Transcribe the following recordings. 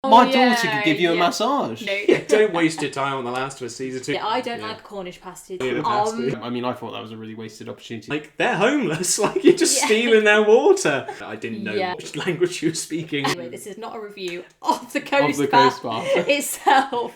My daughter could give you a massage. No. Don't waste your time on The Last of Us Season 2. Yeah, I don't like Cornish pasties. I mean, I thought that was a really wasted opportunity. Like, they're homeless. Like, you're just stealing their water. I didn't know which language you were speaking. Anyway, this is not a review of the Coast Of the Path Coast Path. itself.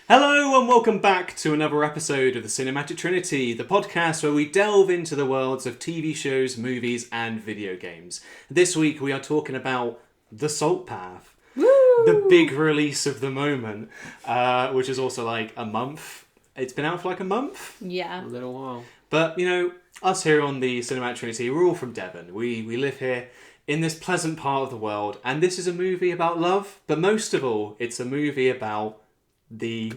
Hello and welcome back to another episode of the Cinematic Trinity, the podcast where we delve into the worlds of TV shows, movies and video games. This week we are talking about The Salt Path, the big release of the moment, which is also like a month. It's been out for like a month? Yeah. A little while. But, you know, us here on the Cinematic Trinity, we're all from Devon. We live here in this pleasant part of the world, and this is a movie about love, but most of all, it's a movie about the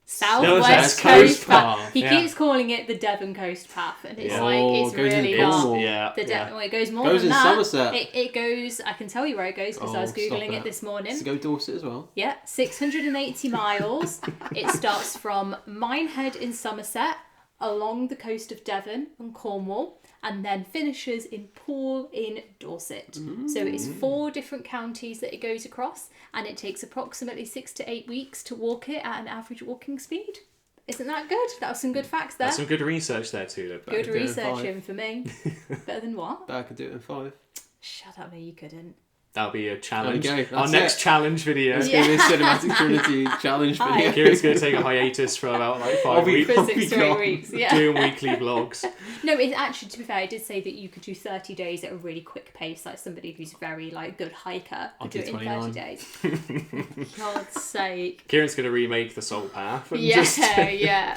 Southwest Coast Path. He keeps calling it the Devon Coast Path, and it's it's really not. Well, it goes more than that. Somerset. It goes. I can tell you where it goes because I was googling it this morning. Does it go Dorset as well? Yeah, 680 miles. It starts from Minehead in Somerset, along the coast of Devon and Cornwall, and then finishes in Poole in Dorset. So it's 4 different counties that it goes across, and it takes approximately 6 to 8 weeks to walk it at an average walking speed. Isn't that good? That was some good facts there. That's some good research there too. Good researching for me. Better than what? But I could do it in 5. Shut up, no you couldn't. That'll be a challenge. Okay, our next challenge video. Let's do this Cinematic Trinity challenge video. Kieran's going to take a hiatus for about like 5 weeks. For 6 to 8 weeks, yeah. Doing weekly vlogs. No, it actually, to be fair, I did say that you could do 30 days at a really quick pace, like somebody who's very like good hiker could do it in 30 days. God's sake. Kieran's going to remake The Salt Path. And Yeah.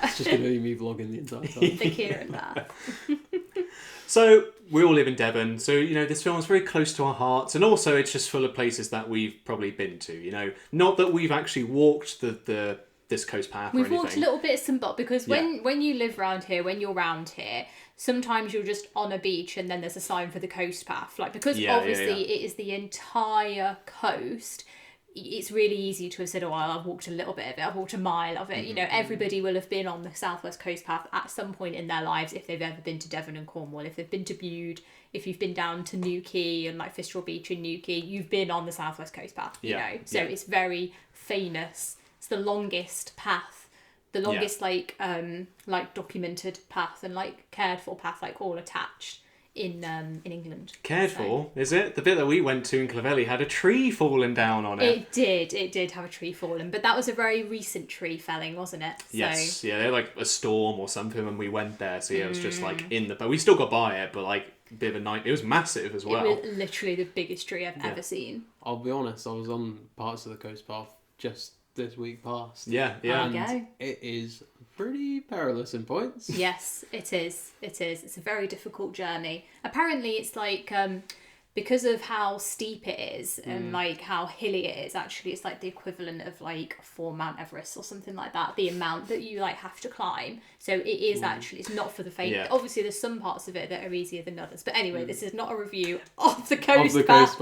It's just going to be me vlogging the entire time. The Kieran Path. So, we all live in Devon, so, you know, this film is very close to our hearts, and also it's just full of places that we've probably been to, you know. Not that we've actually walked this coast path or anything. We've walked little bits and bobs, because when you live round here, when you're round here, sometimes you're just on a beach and then there's a sign for the coast path. Like, because obviously it is the entire coast, it's really easy to have said, oh, well, I've walked a little bit of it, I've walked a mile of it. You know, everybody will have been on the Southwest Coast Path at some point in their lives if they've ever been to Devon and Cornwall, if they've been to Bude, if you've been down to Newquay and like Fistral Beach in Newquay, you've been on the Southwest Coast Path, you know. So it's very famous. It's the longest path, the longest like documented path and like cared for path, like all attached in England. Cared for, is it? The bit that we went to in Clovelly had a tree falling down on it. It did have a tree falling, but that was a very recent tree felling, wasn't it? Yes, yeah, they had like a storm or something when we went there, so yeah, it was just like but we still got by it, but like a bit of a night. It was massive as well. It was literally the biggest tree I've ever seen. I'll be honest, I was on parts of the coast path just this week past. Yeah. And it is pretty perilous in points. Yes, it is. It's a very difficult journey. Apparently it's like because of how steep it is and like how hilly it is, actually it's like the equivalent of like 4 Mount Everest or something like that, the amount that you like have to climb. So it is actually, it's not for the faint. Yeah. Obviously there's some parts of it that are easier than others, but anyway, this is not a review of the Coast Path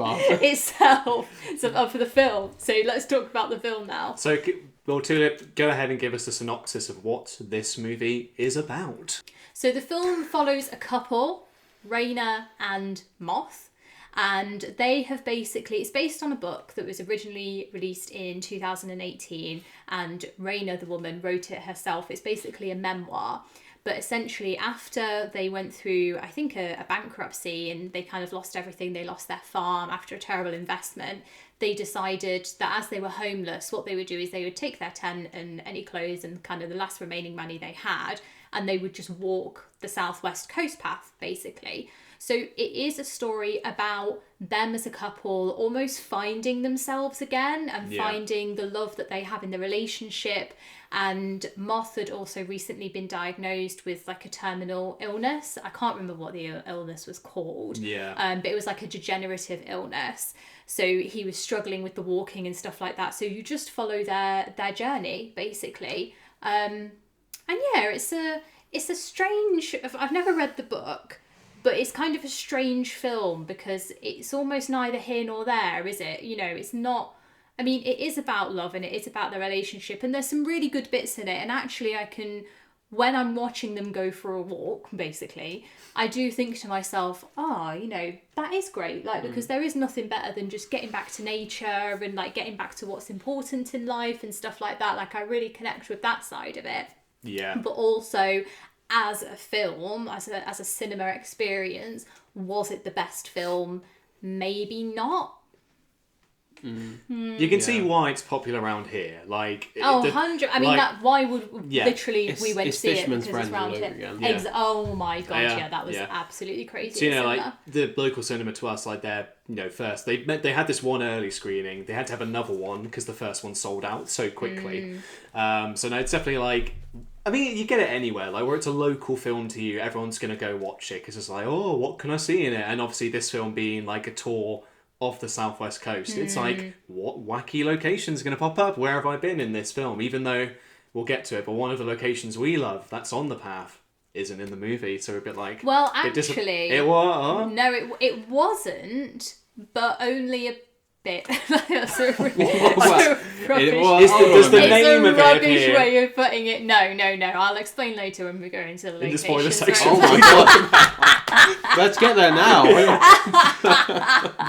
itself. It's for the film. So let's talk about the film now. So, well, Tulip, go ahead and give us a synopsis of what this movie is about. So the film follows a couple, Raynor and Moth, and they have basically, it's based on a book that was originally released in 2018, and Raynor, the woman, wrote it herself. It's basically a memoir. But essentially, after they went through, I think, a bankruptcy and they kind of lost everything, they lost their farm after a terrible investment, they decided that as they were homeless, what they would do is they would take their tent and any clothes and kind of the last remaining money they had, and they would just walk the Southwest Coast Path, basically. So it is a story about them as a couple almost finding themselves again and finding the love that they have in the relationship. And Moth had also recently been diagnosed with like a terminal illness. I can't remember what the illness was called. But it was like a degenerative illness. So he was struggling with the walking and stuff like that. So you just follow their journey, basically. And yeah, it's a strange, I've never read the book, but it's kind of a strange film because it's almost neither here nor there, is it? You know, it's not, I mean, it is about love and it is about the relationship, and there's some really good bits in it, and actually I can when I'm watching them go for a walk, basically, I do think to myself, that is great. Like, because there is nothing better than just getting back to nature and like getting back to what's important in life and stuff like that. Like, I really connect with that side of it. Yeah. But also, as a film, as a cinema experience, was it the best film? Maybe not. You can see why it's popular around here. Like, 100. I mean, like, why would literally we went to it's see it Fisherman's because it's Friend all around over here. again. Oh my god, Yeah, that was yeah. absolutely crazy. So, you know, at like cinema. the local cinema to us, like first they had this one early screening. They had to have another one because the first one sold out so quickly. So no, it's definitely like, I mean, you get it anywhere. Like, where it's a local film to you, everyone's gonna go watch it because it's like, oh, what can I see in it? And obviously, this film being like a tour of the southwest coast, it's like, what wacky location's gonna pop up? Where have I been in this film? Even though we'll get to it, but one of the locations we love that's on the path isn't in the movie, so we're a bit like, Well, actually, it was. no, it wasn't, but only a bit. That's a rubbish. It was. Does the It's name a of it rubbish appear? way of putting it. No. I'll explain later when we go into the In the locations. spoiler section. Oh my god. Let's get there now.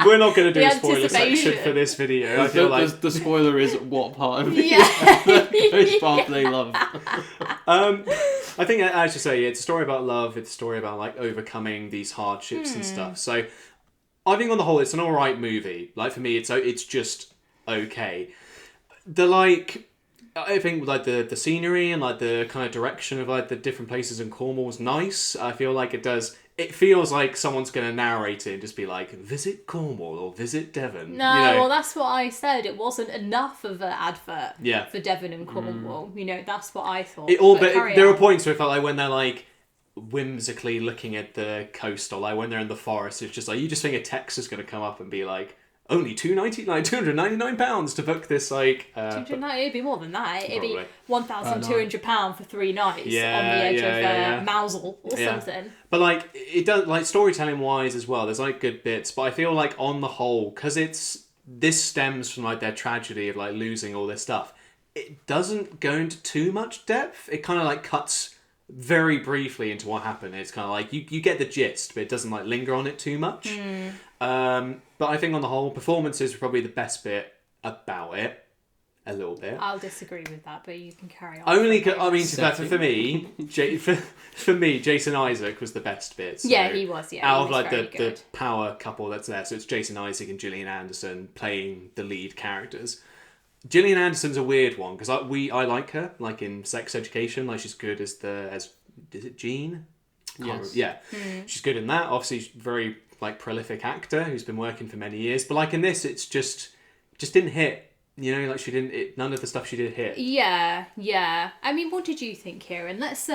We're not going to do The a spoiler section anticipation. for this video. I feel like the spoiler is what part of the Yeah. Coast Path they love. I think I should say it's a story about love. It's a story about like overcoming these hardships and stuff. So I think on the whole, it's an all right movie. Like for me, it's just okay. I think like the scenery and like the kind of direction of like the different places in Cornwall was nice. I feel like it feels like someone's going to narrate it and just be like, visit Cornwall or visit Devon. No, you know? well, that's what I said. It wasn't enough of an advert Yeah. for Devon and Cornwall. You know, that's what I thought. But carry there on. are points where it felt like when they're like whimsically looking at the coast, or like when they're in the forest, it's just like you just think a text is going to come up and be like, only £299 to book this like. It'd be more than that. It'd be Probably. £1,200 for 3 nights on the edge of Mousel or something. But like it does, like storytelling wise as well. There's like good bits, but I feel like on the whole, because this stems from like their tragedy of like losing all this stuff. It doesn't go into too much depth. It kind of like cuts very briefly into what happened. It's kind of like you get the gist, but it doesn't like linger on it too much. But I think on the whole, performances are probably the best bit about it. A little bit. I'll disagree with that, but you can carry on. Only, I mean, for me, for me, Jason Isaac was the best bit. So yeah, he was. Yeah, out he of was like very the good. power couple that's there, so it's Jason Isaac and Gillian Anderson playing the lead characters. Gillian Anderson's a weird one because I like her, like in Sex Education, like she's good as is it Jean? Yes. Yeah, she's good in that. Obviously, she's a very like prolific actor who's been working for many years. But like in this, it's just didn't hit. You know, like none of the stuff she did hit. Yeah. I mean, what did you think, Kieran? Let's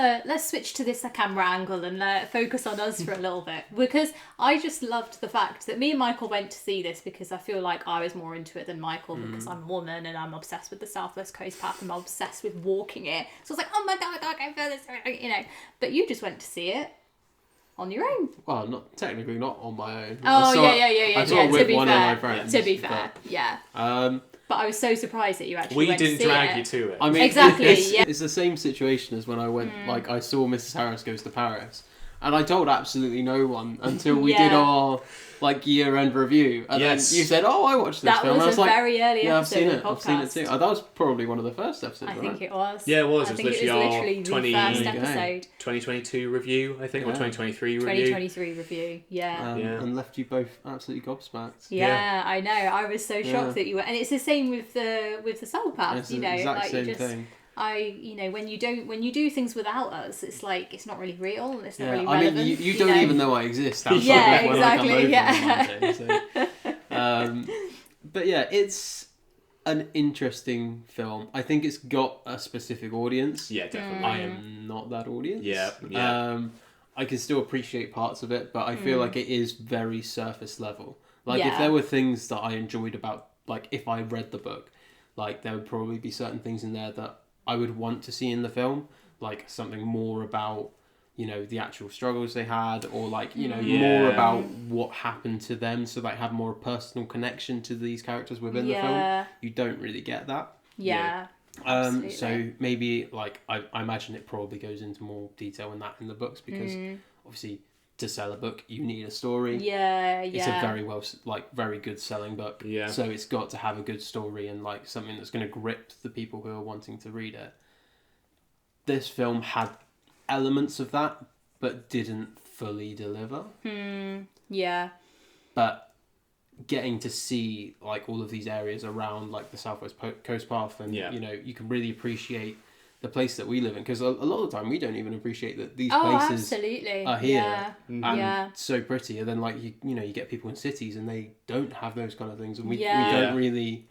switch to this camera angle and focus on us for a little bit, because I just loved the fact that me and Michael went to see this because I feel like I was more into it than Michael because I'm a woman and I'm obsessed with the Southwest Coast Path and I'm obsessed with walking it. So I was like, oh my god, I can't go further, you know. But you just went to see it on your own. Well, not technically not on my own. Oh, I saw yeah. it with To be one fair, of my friends. to be fair, yeah. But I was so surprised that you actually We went didn't to see drag it. you to it. I mean, Exactly, It's, yeah. it's the same situation as when I went. Like, I saw Mrs. Harris Goes to Paris, and I told absolutely no one until we did Yeah. our like year-end review, and Yes. then you said, "Oh, I watched this That film." was and I was a like, very early "Yeah, I've episode seen of it. the I've seen it podcast. too." Oh, that was probably one of the first episodes. I think it was. Yeah, it was. I It was think it was literally our literally the 20 first There you go. episode. 2022 review, I think, or Yeah. 2023 review. 2023 review. Yeah. Yeah. and left you both absolutely gobsmacked. Yeah, I know. I was so shocked Yeah. that you were, and it's the same with the saltpath. It's You the know, exact like same you just, thing. when you do things without us, it's like it's not really real and it's not Yeah, really I relevant. mean, you don't know? even know I exist outside Yeah, of when I come exactly, over yeah. on Monday. So. But yeah, it's an interesting film. I think it's got a specific audience. Yeah, definitely. I am not that audience. Yeah. I can still appreciate parts of it, but I feel like it is very surface level. Like, if Yeah. there were things that I enjoyed about, like, if I read the book, like, there would probably be certain things in there that I would want to see in the film, like something more about, you know, the actual struggles they had, or like, you know, more about what happened to them, so they have more personal connection to these characters within the film. You don't really get that. Yeah. Absolutely. So maybe like I imagine it probably goes into more detail in that in the books because obviously to sell a book you need a story. Yeah, It's a very good selling book. Yeah. So it's got to have a good story and like something that's going to grip the people who are wanting to read it. This film had elements of that, but didn't fully deliver. Yeah. But getting to see like all of these areas around like the Southwest Coast Path and you can really appreciate the place that we live in because a lot of the time we don't even appreciate that these places absolutely. are here Yeah. so pretty, and then like you get people in cities and they don't have those kind of things, and we Yeah. don't really,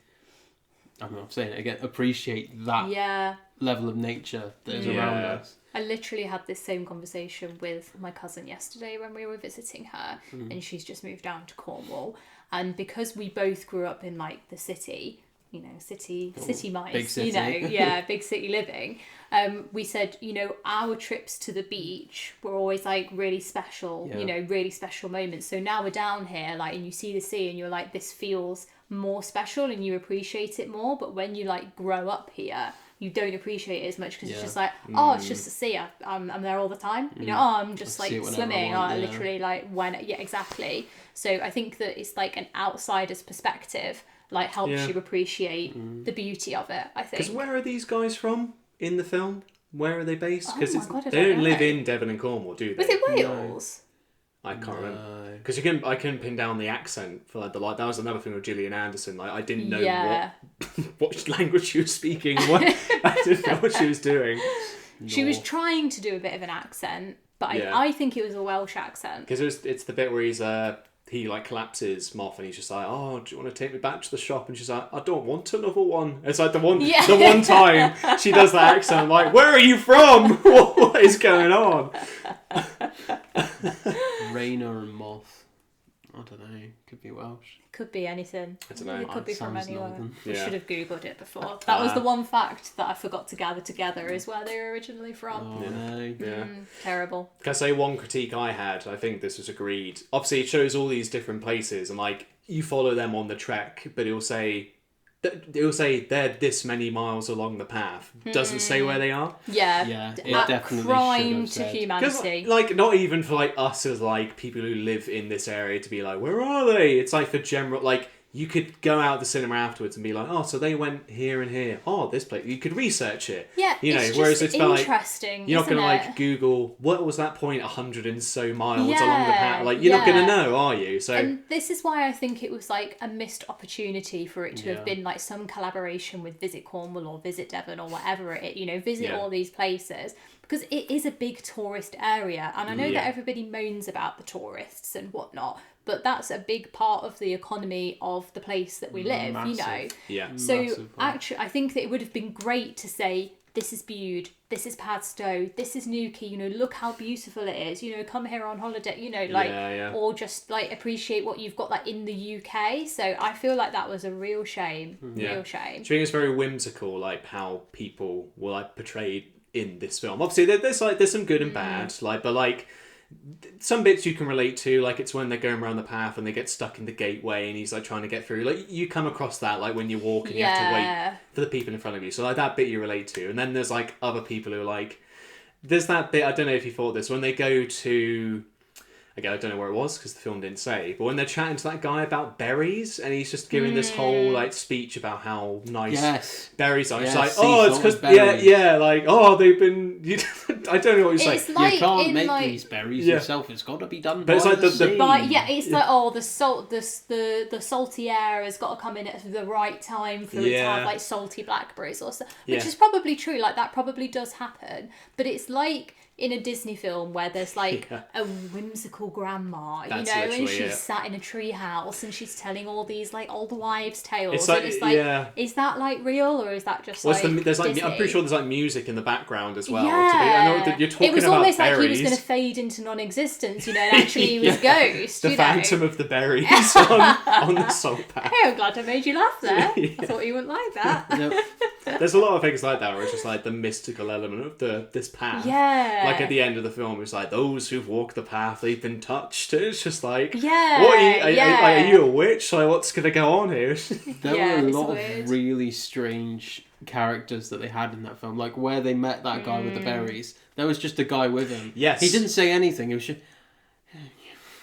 I'm not saying it again, appreciate that level of nature that is around us. I literally had this same conversation with my cousin yesterday when we were visiting her, and she's just moved down to Cornwall. And because we both grew up in like the city, city mice, big city. Big city living. We said, our trips to the beach were always like really special, really special moments. So now we're down here, like, and you see the sea, and you're like, this feels more special, and you appreciate it more. But when you like grow up here, you don't appreciate it as much because it's just like, oh, it's just the sea. I'm there all the time. I'm just like swimming. I literally like exactly. So I think that it's like an outsider's perspective, like helps you appreciate the beauty of it. I think. Because where are these guys from in the film? Where are they based? Because they don't live in Devon and Cornwall, do they? Was it Wales? I can't remember because I couldn't pin down the accent for like that was another thing with Gillian Anderson. Like I didn't know what language she was speaking. I didn't know what she was doing. She was trying to do a bit of an accent, but I think it was a Welsh accent. Because it's the bit where he like collapses Moth and he's just like, oh, do you want to take me back to the shop? And she's like, I don't want another one. It's like the one time she does that accent, I'm like, where are you from? What is going on? Raynor and Moth. I don't know. Could be Welsh. Could be anything. I don't know. It could be from anywhere. Northern. We should have Googled it before. That was the one fact that I forgot to gather together is where they were originally from. Oh no. Yeah. Terrible. Can I say one critique I had? I think this was agreed. Obviously, it shows all these different places, and like you follow them on the trek, but it'll say they're this many miles along the path. Doesn't say where they are. Yeah, it definitely crime should have to said. humanity. Like not even for like us as like people who live in this area to be like, where are they? It's like for general like. You could go out of the cinema afterwards and be like, oh, so they went here and here. Oh, this place. You could research it. Yeah, it's whereas it's interesting. Like, you're not going to like Google what was that point 100 and so miles along the path. Like you're not going to know, are you? So and this is why I think it was like a missed opportunity for it to have been like some collaboration with Visit Cornwall or Visit Devon or whatever visit all these places. Because it is a big tourist area, and I know that everybody moans about the tourists and whatnot, but that's a big part of the economy of the place that we live, Massive. Yeah. So actually, I think that it would have been great to say, this is Bude, this is Padstow, this is Newquay, look how beautiful it is, come here on holiday, or just like appreciate what you've got like in the UK. So I feel like that was a real shame, real shame. I think it's very whimsical, like how people were like portrayed in this film. Obviously there's some good and bad, but like some bits you can relate to, like it's when they're going around the path and they get stuck in the gateway and he's like trying to get through, like you come across that like when you walk and you have to wait for the people in front of you, so like that bit you relate to. And then there's like other people who are like, there's that bit, I don't know if you thought this, when they go to, again I don't know where it was because the film didn't say, but when they're chatting to that guy about berries and he's just giving this whole like speech about how nice berries are. It's like, oh, it's because like, oh, they've been I don't know what you're saying. Like, you can't make these berries yourself. It's got to be done. But it's like the it's like, oh, the salt, the salty air has got to come in at the right time for it to have like salty blackberries or something, which is probably true. Like that probably does happen, but it's like in a Disney film where there's like a whimsical grandma, and she's sat in a tree house and she's telling all these like old wives' tales. It's like, is that like real or is that just there's like Disney? I'm pretty sure there's like music in the background as well. Yeah. I know that you're talking about it was almost berries. like he was going to fade into non-existence, and actually he was Ghost. The Phantom of the Berries on the salt path. Hey, I'm glad I made you laugh there. I thought you wouldn't like that. There's a lot of things like that where it's just like the mystical element of this path. Yeah. Like at the end of the film, it's like, those who've walked the path, they've been touched. It's just like, what are you a witch? Like, what's going to go on here? There were a lot of really strange characters that they had in that film. Like where they met that guy with the berries, there was just a guy with him. Yes. He didn't say anything. It was just...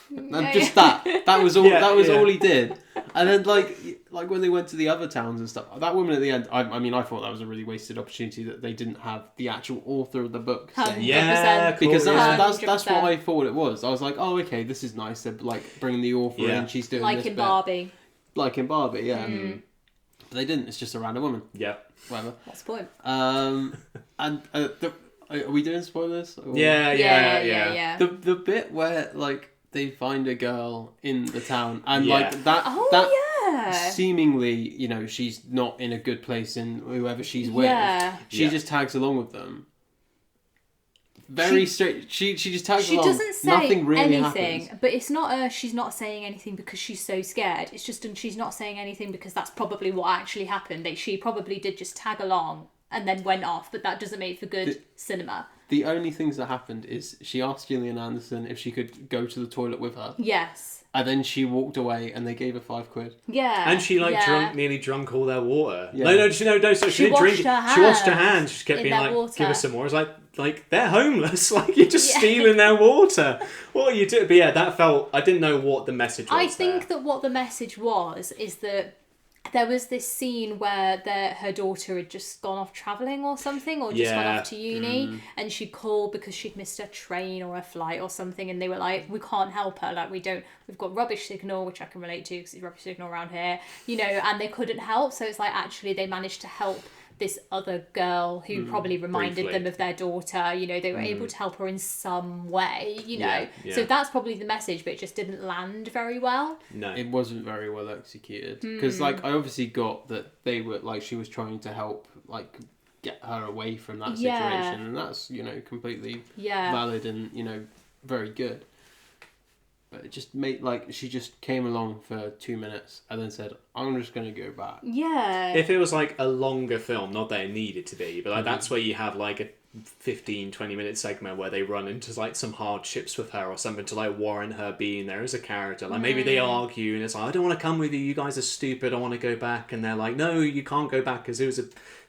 And just that was all. That was all he did. And then like when they went to the other towns and stuff, that woman at the end. I mean, I thought that was a really wasted opportunity that they didn't have the actual author of the book say. Yeah, cool, because that's 100%. what I thought it was. I was like, oh, okay, this is nice. They're like bringing the author in. She's doing like this in bit. Barbie. Like in Barbie, yeah. But they didn't. It's just a random woman. Yeah. Whatever. What's the point? And are we doing spoilers? Or... Yeah. The bit where like they find a girl in the town and like seemingly, you know, she's not in a good place in whoever she's with. She just tags along with them. Very straight. She just tags along. She doesn't say Nothing really anything, happens. but it's not she's not saying anything because she's so scared. It's just she's not saying anything because that's probably what actually happened. She probably did just tag along and then went off, but that doesn't make for good cinema. The only things that happened is she asked Gillian Anderson if she could go to the toilet with her. Yes. And then she walked away and they gave her £5. Yeah. And she nearly drunk all their water. Yeah. No, so she didn't drink it. She washed her hands. She kept being like, water. give us some more. It's like they're homeless. Like you're just stealing their water. What are you doing? But yeah, that felt, I didn't know what the message was. I think that what the message is that there was this scene where her daughter had just gone off travelling or something, or just went off to uni, and she called because she'd missed her train or her flight or something, and they were like, we can't help her, like we've got rubbish signal, which I can relate to because it's rubbish signal around here, you know, and they couldn't help. So it's like actually they managed to help this other girl who probably reminded them of their daughter, you know, they were able to help her in some way, you know. So that's probably the message, but it just didn't land very well. No. It wasn't very well executed. Because, like, I obviously got that they were, like, she was trying to help, like, get her away from that situation. And that's, you know, completely valid and, you know, very good. But it just made, like, she just came along for 2 minutes and then said, I'm just going to go back. Yeah. If it was, like, a longer film, not that it needed to be, but, like, that's where you have, like, a 15-20 minute segment where they run into, like, some hardships with her or something to, like, warrant her being there as a character. Like, maybe they argue and it's like, I don't want to come with you, you guys are stupid, I want to go back. And they're like, no, you can't go back because it was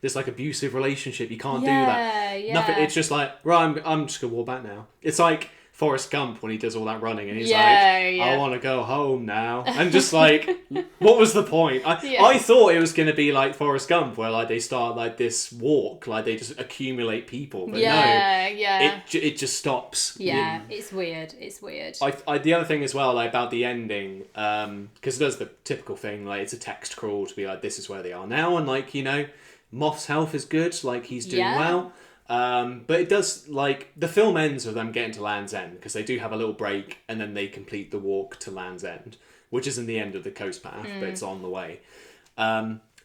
this, like, abusive relationship, you can't do that. Nothing. It's just like, right, I'm just going to walk back now. It's like Forrest Gump when he does all that running and he's I want to go home now, and just like what was the point? I thought it was going to be like Forrest Gump where like they start like this walk, like they just accumulate people, but no, it just stops. It's weird. The other thing as well, like about the ending, because it does the typical thing, like it's a text crawl to be like this is where they are now, and like, you know, Moth's health is good, like he's doing well. But it does, like, the film ends with them getting to Land's End, because they do have a little break, and then they complete the walk to Land's End, which isn't the end of the coast path, but it's on the way.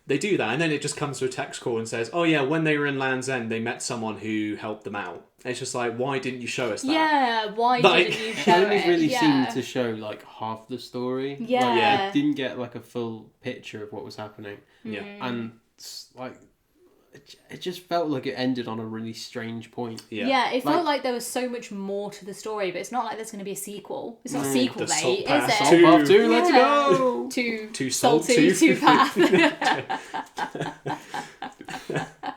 They do that, and then it just comes to a text call and says, oh yeah, when they were in Land's End, they met someone who helped them out. It's just like, why didn't you show us that? Yeah, why didn't you show it? It only really seemed to to show, like, half the story. Yeah. Like, I didn't get, like, a full picture of what was happening. Yeah. And, like... It just felt like it ended on a really strange point. Yeah, it felt like there was so much more to the story, but it's not like there's going to be a sequel. It's not a sequel, mate, is it? Saltpath 2, let's go! Too salty, too path.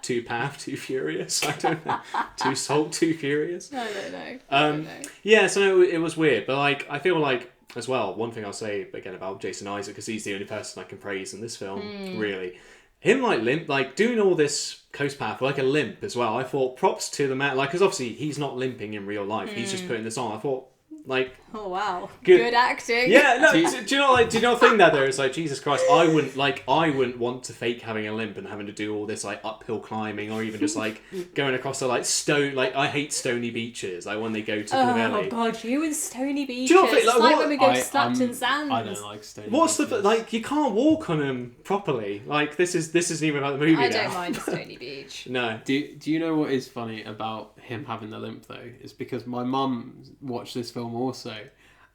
Too path, too furious. I don't know. Too salt, too furious. I don't know. Yeah, so it was weird, but like I feel like as well. One thing I'll say again about Jason Isaac, because he's the only person I can praise in this film, really. Him like doing all this coast path like a limp as well. I thought props to the man, like, because obviously he's not limping in real life. He's just putting this on. I thought, like, oh wow, good acting. Yeah, no. Do you not think that there is like Jesus Christ? I wouldn't want to fake having a limp and having to do all this like uphill climbing or even just like going across the like stone. Like I hate stony beaches. Like when they go to Clovelly. Oh god, you and stony beaches. Do you not think, it's like when we go to Slapton Sands. I don't like stony What's beaches. the like? You can't walk on them properly. Like this isn't even about the movie. I now. don't mind stony beach. No. Do you know what is funny about him having the limp though? It's because my mum watched this film also.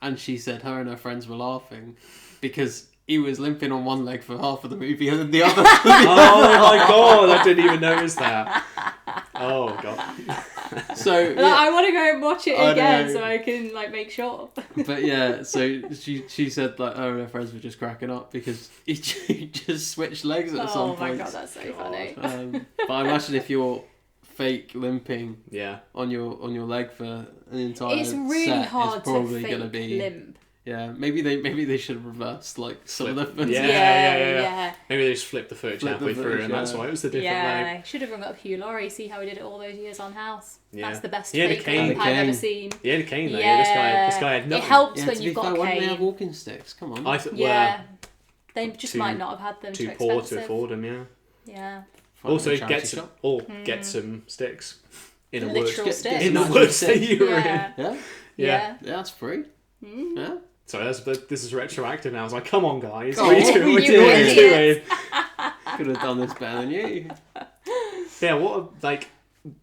And she said her and her friends were laughing because he was limping on one leg for half of the movie and then the other. Oh my god, I didn't even notice that. Oh god. So Like, I want to go and watch it I again know. so I can like make sure. But yeah, so she said like her and her friends were just cracking up because he just switched legs at some Oh my point. god, that's so funny. But I imagine if you're fake limping Yeah. on your leg for an entire It's really set, hard it's probably to gonna fake be limp. yeah. Maybe they should have reversed like some of the footage. Yeah. Maybe they just flipped the footage Flipped the halfway through, footage, and that's yeah. why it was the different leg. Yeah, should have rung up Hugh Laurie, see how he did it all those years on House. Yeah. That's the best He had a fake cane. limp I've ever seen. He had a cane though. Yeah. This guy had nothing. It helps Yeah, when to you've be got fair, a why didn't they have cane. walking sticks? Come on. Yeah. They just too- might not have had them. too Too poor expensive. to afford them. Yeah. Yeah. Find Also, a charity get some shop. get some sticks in a Literal wood. sticks. In the Magic woods that stick. you were in. Yeah. Yeah, Yeah. yeah, that's free. Yeah. Sorry, this is retroactive now. I was like, come on, guys. Come What are on, you doing? What you are you idiots. doing? Could have done this better than you. Yeah, what a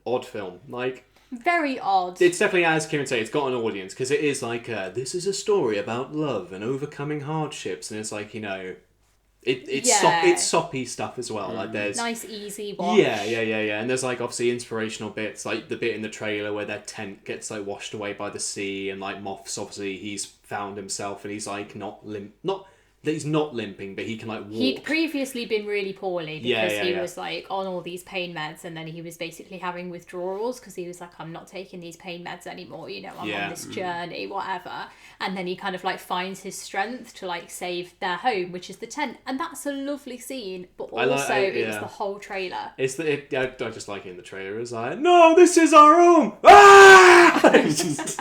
odd film. Like, Very odd. it's definitely, as Kieran said, it's got an audience because it is like this is a story about love and overcoming hardships, and it's like it's Yeah. it's soppy stuff as well. Like there's Nice, easy watch. yeah, and there's like obviously inspirational bits, like the bit in the trailer where their tent gets like washed away by the sea, and like Moth's obviously he's found himself and he's like not that he's not limping, but he can like walk. He'd previously been really poorly because Yeah, he yeah. was like on all these pain meds, and then he was basically having withdrawals because he was like, I'm not taking these pain meds anymore, you know, I'm Yeah. on this journey, whatever. And then he kind of like finds his strength to like save their home, which is the tent, and that's a lovely scene. But also, it was yeah. the whole trailer. I just like it in the trailer. It's like, no, this is our home. Ah! It's just-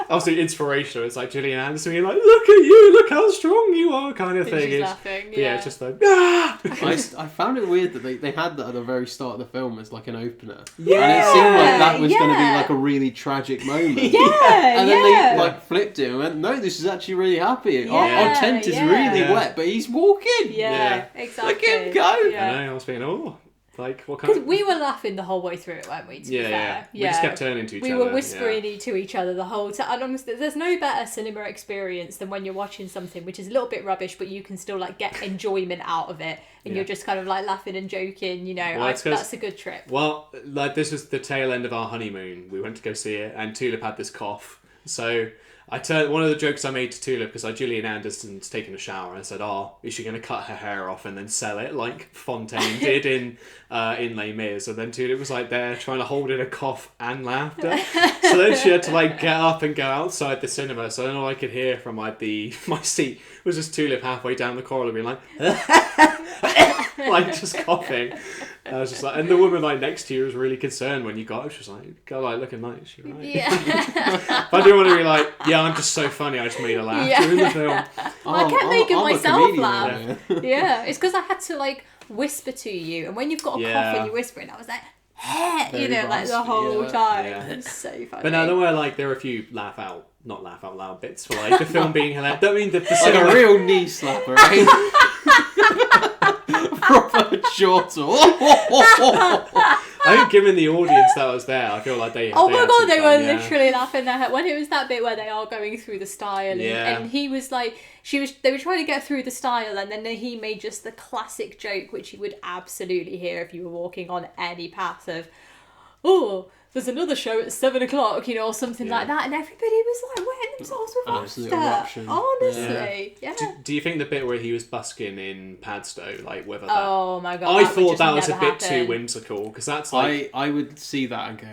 obviously inspirational. It's like Gillian Anderson being like, look at you, look how strong you are, kind of And thing. she's It's- laughing. yeah, Yeah, it's just like, ah! I found it weird that they had that at the very start of the film as like an opener. Yeah. And it seemed like that was going to be Yeah. like a really tragic moment. yeah, And then yeah. they like flipped it and went, no, this is actually really happy. Our Yeah, tent is yeah. really Yeah. wet, but he's walking. Yeah, exactly. Look at him go. Yeah. I know, I was thinking, oh, like, what kind Because of... we were laughing the whole way through it, weren't we? To be fair. We just kept turning to each We other. were whispering to each other the whole time. And honestly, there's no better cinema experience than when you're watching something which is a little bit rubbish, but you can still like get enjoyment out of it, and Yeah. you're just kind of like laughing and joking. You know, Well, it's 'cause- that's a good trip. Well, like, this was the tail end of our honeymoon. We went to go see it, and Tulip had this cough. So I turned one of the jokes I made to Tulip because like Gillian Anderson's taking a shower, and I said, "Oh, is she going to cut her hair off and then sell it like Fontaine did in Les Mis?" So then Tulip was like there trying to hold in a cough and laughter. So then she had to like get up and go outside the cinema. So then all I could hear from like my seat was just Tulip halfway down the corridor being like, like just coughing. I was just like, and the woman like next to you was really concerned when you got her. She was like, "Girl, like looking like she right." Yeah. But I didn't want to be like, yeah, I'm just so funny. I just made her laugh Yeah. during the film. I kept making I'm a myself comedian laugh. over here. Yeah, it's because I had to like whisper to you, and when you've got a cough Yeah. and you're whispering, I was like, "Hey," you Very know, like the raspy, whole yeah. time. Yeah. It's so funny. But no, there were like there were a few not laugh out loud bits for like the film being hilarious. Don't mean the Like cinema. a real knee slapper, right? Proper chortle. I think given the audience that was there, I feel like they. Oh they my had god, some they fun, were yeah. literally laughing their head when it was that bit where they are going through the stile, and, Yeah. and he was like, they were trying to get through the stile, and then he made just the classic joke which you would absolutely hear if you were walking on any path of, oh, there's another show at 7 o'clock, you know, or something Yeah. like that, and everybody was like wetting themselves with Absolute laughter. eruption. Honestly, yeah. Do you think the bit where he was busking in Padstow, like whether that? Oh my god, I would thought just that was a never bit too happen. whimsical because that's like. I would see that and go,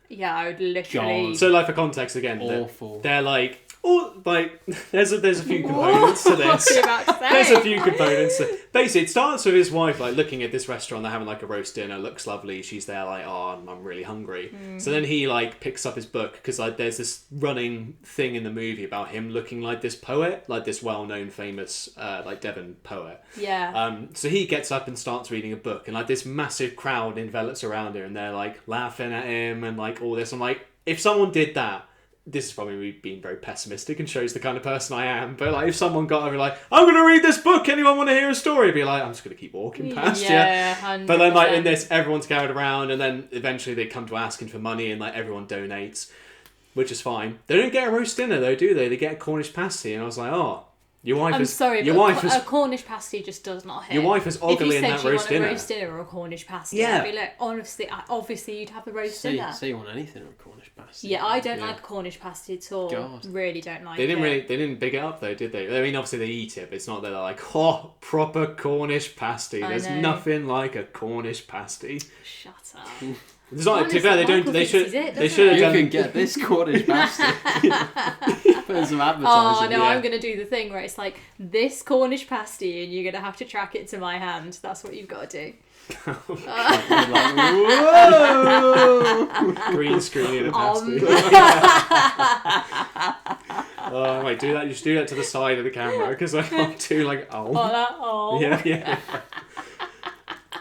Yeah, I would literally. God. So like for context again, awful. they're like. Oh, like there's a few components to What this. are you about to say? There's a few components. Basically, it starts with his wife like looking at this restaurant. They're having like a roast dinner. Looks lovely. She's there like, oh, I'm really hungry. So then he like picks up his book because like there's this running thing in the movie about him looking like this poet, like this well-known, famous like Devon poet. Yeah. So he gets up and starts reading a book, and like this massive crowd envelops around her, and they're like laughing at him and like all this. I'm like, if someone did that. This is probably me being very pessimistic and shows the kind of person I am. But like, if someone got over like, I'm going to read this book. Anyone want to hear a story? I'd be like, I'm just going to keep walking past you. Yeah, 100%. But then like in this, everyone's gathered around, and then eventually they come to asking for money, and like everyone donates, which is fine. They don't get a roast dinner though, do they? They get a Cornish pasty, and I was like, oh, Your wife I'm is. sorry, Your but wife is. a Cornish pasty just does not hit. Your wife is ugly in that If you roast said you dinner. want a roast dinner or a Cornish pasty, Yeah. I'd be like, obviously you'd have the roast dinner. Say you want anything of Cornish pasty. Yeah, I don't like a Cornish pasty at all. God. Really don't like They didn't it. they didn't big it up though, did they? I mean, obviously they eat it, but it's not that they're like, oh, proper Cornish pasty. I There's know. nothing like a Cornish pasty. Shut up. It's not. To be Honestly, fair, they don't. Michael They thinks should. he's it, They doesn't should have You done. can get this Cornish pasty. Put some advertising. Oh no, yeah. I'm gonna do the thing where it's like this Cornish pasty, and you're gonna have to track it to my hand. That's what you've got to do. Like, whoa! Green screen in a pasty. Oh, wait, do that. You should do that to the side of the camera because I can't do like Yeah, yeah.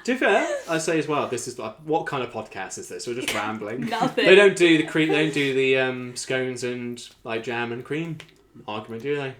To be fair, I say as well. This is like, what kind of podcast is this? We're just rambling. Nothing. They don't do the cream. They don't do the scones and like jam and cream argument, do they?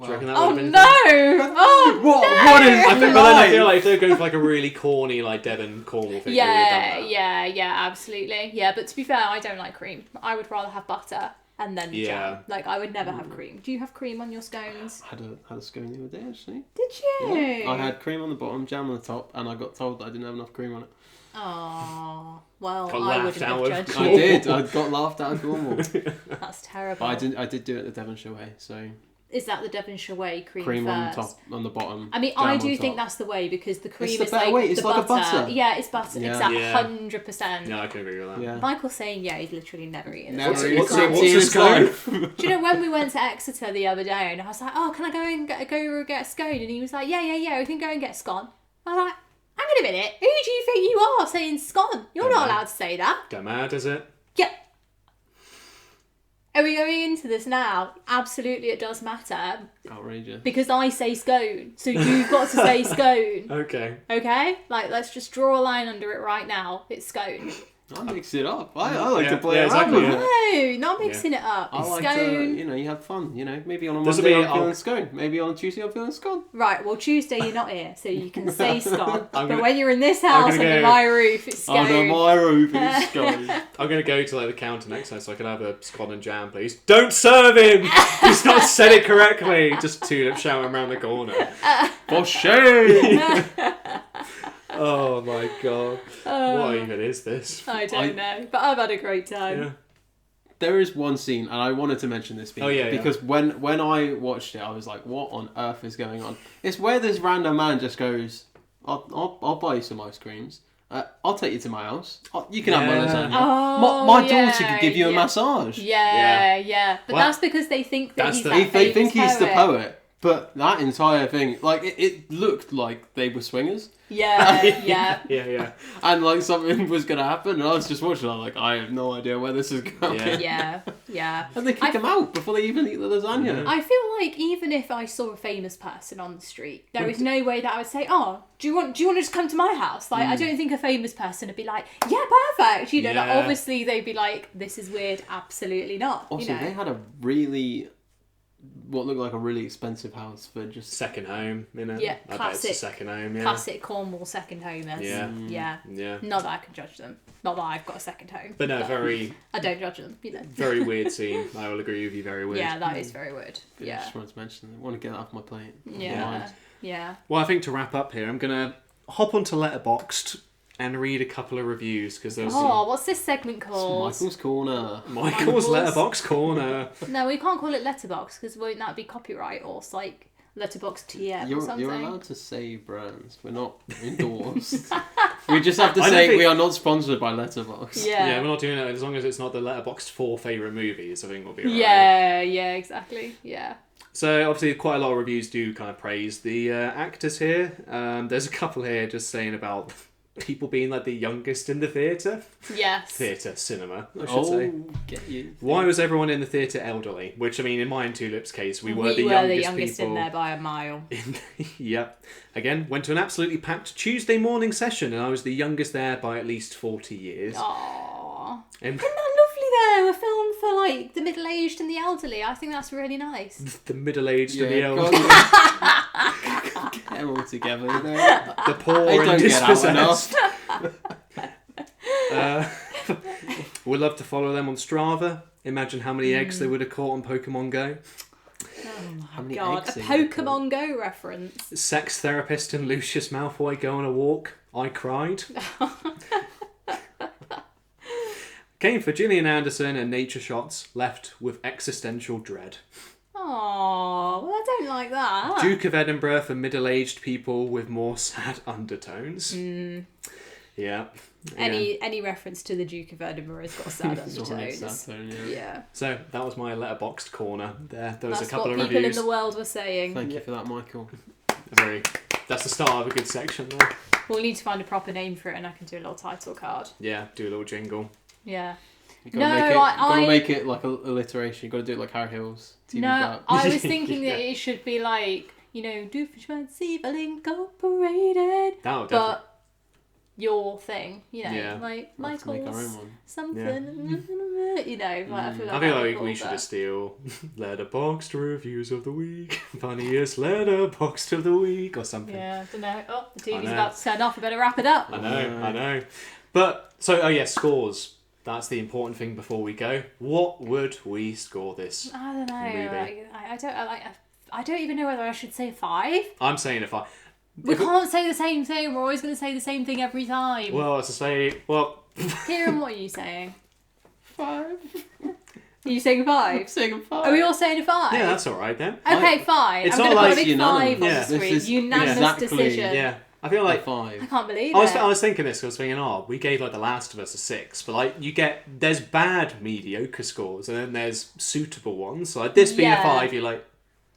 Do you reckon that Oh would have been? no! Oh What is I think, but then I feel like if they're going for like a really corny like Devon Cornwall thing, Yeah, yeah, absolutely. Yeah, but to be fair, I don't like cream. I would rather have butter and then Yeah. jam. Like, I would never have cream. Do you have cream on your scones? I had a scone the other day actually. Did you? Yeah. I had cream on the bottom, jam on the top, and I got told that I didn't have enough cream on it. Oh, well, Got I laughed wouldn't out have of. judged I you. did. I got laughed at as normal. That's terrible. But I did do it the Devonshire way. So Is that the Devonshire way, cream cream first? on the top, on the bottom. I mean, jam I on do think top. that's the way because the cream It's the is better like way. It's the like a butter. Yeah, it's butter. Yeah. Exactly, Yeah. 100%. Yeah, I can agree with that. Yeah. Michael's saying, yeah, he's literally never eaten. Never What's eaten what's cream what's tea in the his scone? life. Do you know when we went to Exeter the other day and I was like, oh, can I go and get a scone? And he was like, yeah, we can go and get a scone. I was like, hang on a minute, who do you think you are saying scone? You're not allowed to say that. Don't matter, does it? Yeah. Are we going into this now? Absolutely, it does matter Outrageous. because I say scone, so you've got to say scone. Okay. Okay? Like, let's just draw a line under it right now. It's scone. I mix it up. I like Yeah, to play yeah, around exactly, with yeah. it. No, not mixing it up. I It's like scone. to, you have fun. Maybe on a This'll Monday be- I'm feeling scone. Maybe on a Tuesday I'm feeling scone. Right, well, Tuesday you're not here, so you can say scone. I'm But gonna- when you're in this house gonna under go- my roof, it's scone. Under my roof it's scone. I'm going to go to like the counter next time so I can have a scone and jam, please. Don't serve him! He's not said it correctly. Just tulip shouting around the corner. For shame! Oh my god. What even is this? I don't know, but I've had a great time. Yeah. There is one scene, and I wanted to mention this Oh, yeah, because when I watched it, I was like, "What on earth is going on?" It's where this random man just goes, "I'll buy you some ice creams. I'll take you to my house. You can have my Yeah. lasagna. Oh, my yeah, daughter could give you a yeah. massage." Yeah. But Well, that's because they think that that's he's the- that They think famous he's the poet, but that entire thing, like it looked like they were swingers, Yeah. Yeah. and like something was gonna happen, and I was just watching. I'm like, I have no idea where this is going. Yeah. And they kick him out before they even eat the lasagna. I feel like even if I saw a famous person on the street, there is no way that I would say, "Oh, do you want to just come to my house?" Like, I don't think a famous person would be like, "Yeah, perfect." Like, Yeah. obviously they'd be like, "This is weird." Absolutely not. Also, they had what looked like a really expensive house for just. Second home, Yeah, I bet it's a classic. second home, yeah. Classic Cornwall second homers. Yeah. Yeah. Yeah. Not that I can judge them. Not that I've got a second home. But no, very, I don't judge them. very weird scene. I will agree with you, very weird. Yeah, that is very weird. I Yeah. just wanted to mention that. I want to get that off my plate. Yeah. Well, I think to wrap up here, I'm going to hop onto Letterboxd and read a couple of reviews because there's Oh, what's this segment called? Michael's Corner. Michael's Letterboxd Corner. No, we can't call it letterbox because won't that be copyright or like letterbox TM or something? You're allowed to say brands. We're not endorsed. We just have to I don't say think- we are not sponsored by Letterboxd. Yeah, we're not doing it as long as it's not the Letterboxd 4 favourite movies. I think we'll be alright. Yeah, exactly. Yeah. So obviously, quite a lot of reviews do kind of praise the actors here. There's a couple here just saying about people being like the youngest in the theatre. Yes. Cinema, I should say. Get you. Why was everyone in the theatre elderly? Which, I mean, in my and Tulip's case, we were the youngest people. in there by a mile. Yep. Again, went to an absolutely packed Tuesday morning session, and I was the youngest there by at least 40 years. Aww. And Isn't that lovely though? A film for like the middle-aged and the elderly. I think that's really nice. the middle-aged and the Yeah, elderly, get them all together. the poor They and don't get out dispossessed. enough. Would love to follow them on Strava. Imagine how many eggs they would have caught on Pokemon Go. How many God, a eggs in your book? Pokemon Go reference. Sex therapist and Lucius Malfoy go on a walk. I cried. Came for Gillian Anderson and nature shots left with existential dread. Oh, well, I don't like that. Duke of Edinburgh for middle-aged people with more sad undertones. Yeah. Any reference to the Duke of Edinburgh has got sad It's all undertones. sad tone, Yeah. So that was my letterboxed corner. There was That's a couple what of people reviews. in the world were saying. Thank you for that, Michael. That's the start of a good section there. We'll need to find a proper name for it, and I can do a little title card. Yeah, do a little jingle. Yeah. You gotta make it like a alliteration. You gotta do it like Harry Hill's TV No, back. I was thinking Yeah. that it should be like, Doofenshmirtz Evil Incorporated. That would definitely. But your thing, Yeah. like We'll have to make our own Michael's one. something, like I feel I like feel that'd be like cool, we should but- just steal letterboxed reviews of the week, funniest letterboxed of the week, or something. Yeah, I don't know. Oh, the TV's know. about to turn off. I better wrap it up. I know. But so, scores. That's the important thing before we go. What would we score this? I don't know. Movie. I don't even know whether I should say 5. I'm saying if I. We can't say the same thing. We're always going to say the same thing every time. Well, as I say, Kieran, what are you saying? 5. Are you saying 5? Saying 5. Are we all saying a 5? yeah, that's all right then. Okay, 5. It's I'm not going to put like a big unanimous. 5 on Yeah. the screen. This is Unanimous exactly- decision. Yeah, I feel like. 5. I can't believe I it. was thinking this. 'Cause I was thinking, we gave like The Last of Us a 6, but like there's bad mediocre scores and then there's suitable ones. So like this being a Yeah. 5, you're like,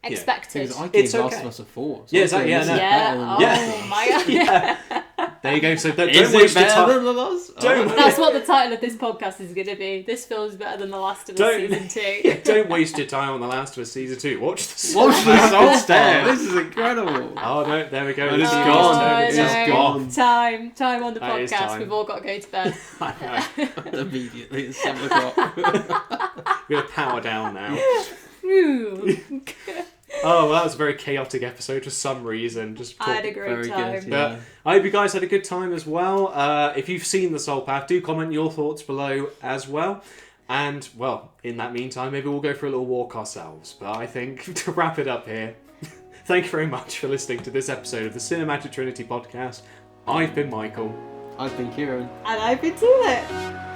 Expected. I gave It's Last okay. of Us a 4. So Yeah, I exactly, think this yeah, is no. better than Oh Yeah. my god. yeah. There you go. So don't Is it waste your better time. than The Last? Don't- That's what the title of this podcast is going to be. This film's better than The Last of Us Don't- Season 2. Don't waste your time on The Last of Us Season 2. Watch the Watch the Soul Path. Stare. This is incredible. Oh no, there we go. And it's The TV's gone. turned It's itself just gone. Time on the That is podcast. time. We've all got to go to bed. I know. Immediately, it's 7 o'clock. We're gonna power down now. Ooh. Oh, well, that was a very chaotic episode for some reason. Just I had a great Very time. good. But Yeah. I hope you guys had a good time as well. If you've seen The Soul Path, do comment your thoughts below as well. And, well, in that meantime, maybe we'll go for a little walk ourselves. But I think, to wrap it up here, thank you very much for listening to this episode of the Cinematic Trinity podcast. I've been Michael. I've been Kieran. And I've been to it.